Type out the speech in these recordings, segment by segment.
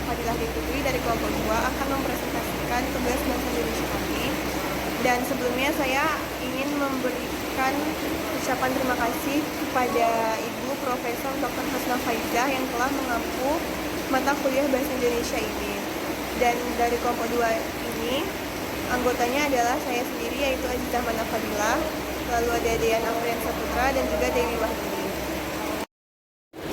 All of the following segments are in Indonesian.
Fadilah Putri dari kelompok 2 akan mempresentasikan tugas bahasa Indonesia kami. Dan sebelumnya saya ingin memberikan ucapan terima kasih kepada Ibu Profesor Dr. Hasna Faizah yang telah mengampu mata kuliah bahasa Indonesia ini. Dan dari kelompok 2 ini, anggotanya adalah saya sendiri yaitu Azizah Mana Fadilah, lalu ada Deyan Afrian Saputra dan juga Dewi Wahyuni.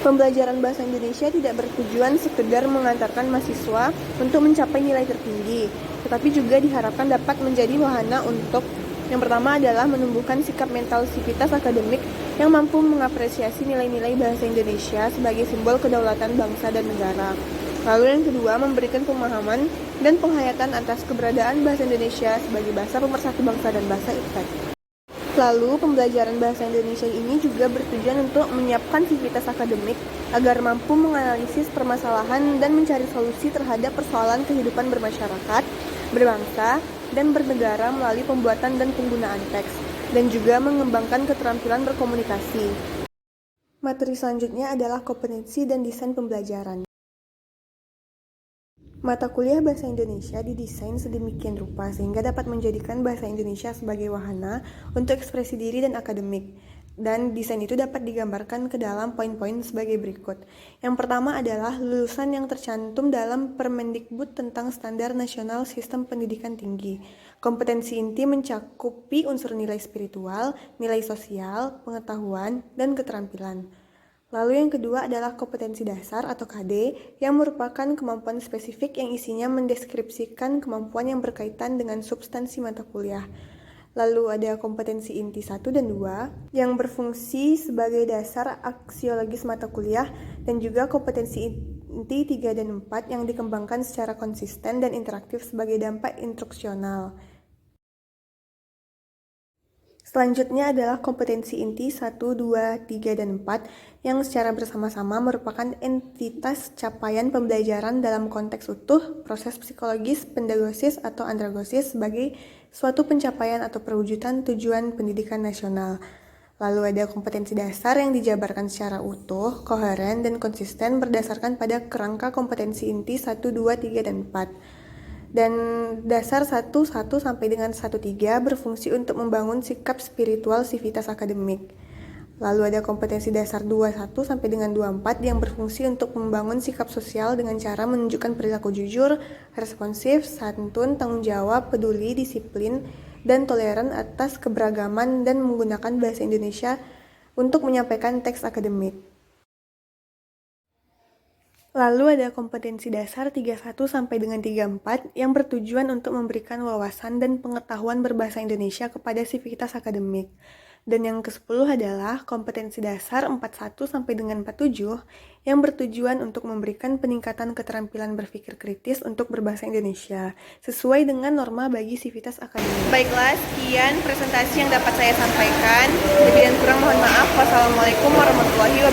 Pembelajaran bahasa Indonesia tidak bertujuan sekedar mengantarkan mahasiswa untuk mencapai nilai tertinggi, tetapi juga diharapkan dapat menjadi wahana untuk yang pertama adalah menumbuhkan sikap mental sivitas akademik yang mampu mengapresiasi nilai-nilai bahasa Indonesia sebagai simbol kedaulatan bangsa dan negara. Lalu yang kedua, memberikan pemahaman dan penghayatan atas keberadaan bahasa Indonesia sebagai bahasa pemersatu bangsa dan bahasa efektif. Lalu, pembelajaran bahasa Indonesia ini juga bertujuan untuk menyiapkan sivitas akademik agar mampu menganalisis permasalahan dan mencari solusi terhadap persoalan kehidupan bermasyarakat, berbangsa, dan bernegara melalui pembuatan dan penggunaan teks, dan juga mengembangkan keterampilan berkomunikasi. Materi selanjutnya adalah kompetensi dan desain pembelajaran. Mata kuliah Bahasa Indonesia didesain sedemikian rupa sehingga dapat menjadikan bahasa Indonesia sebagai wahana untuk ekspresi diri dan akademik. Dan desain itu dapat digambarkan ke dalam poin-poin sebagai berikut. Yang pertama adalah lulusan yang tercantum dalam Permendikbud tentang Standar Nasional Sistem Pendidikan Tinggi. Kompetensi inti mencakupi unsur nilai spiritual, nilai sosial, pengetahuan, dan keterampilan. Lalu yang kedua adalah kompetensi dasar atau KD yang merupakan kemampuan spesifik yang isinya mendeskripsikan kemampuan yang berkaitan dengan substansi mata kuliah. Lalu ada kompetensi inti 1 dan 2 yang berfungsi sebagai dasar aksiologis mata kuliah dan juga kompetensi inti 3 dan 4 yang dikembangkan secara konsisten dan interaktif sebagai dampak instruksional. Selanjutnya adalah kompetensi inti 1, 2, 3, dan 4 yang secara bersama-sama merupakan entitas capaian pembelajaran dalam konteks utuh, proses psikologis, pedagosis, atau andragosis sebagai suatu pencapaian atau perwujudan tujuan pendidikan nasional. Lalu ada kompetensi dasar yang dijabarkan secara utuh, koheren, dan konsisten berdasarkan pada kerangka kompetensi inti 1, 2, 3, dan 4. Dan dasar 1 sampai dengan 1-3 berfungsi untuk membangun sikap spiritual sivitas akademik. Lalu ada kompetensi dasar 21 sampai dengan 24 yang berfungsi untuk membangun sikap sosial dengan cara menunjukkan perilaku jujur, responsif, santun, tanggung jawab, peduli, disiplin, dan toleran atas keberagaman dan menggunakan bahasa Indonesia untuk menyampaikan teks akademik. Lalu ada kompetensi dasar 31 sampai dengan 34 yang bertujuan untuk memberikan wawasan dan pengetahuan berbahasa Indonesia kepada sivitas akademik. Dan yang ke-10 adalah kompetensi dasar 41 sampai dengan 47 yang bertujuan untuk memberikan peningkatan keterampilan berpikir kritis untuk berbahasa Indonesia sesuai dengan norma bagi sivitas akademik. Baiklah, sekian presentasi yang dapat saya sampaikan. Lebih dan kurang mohon maaf. Wassalamualaikum warahmatullahi wabarakatuh.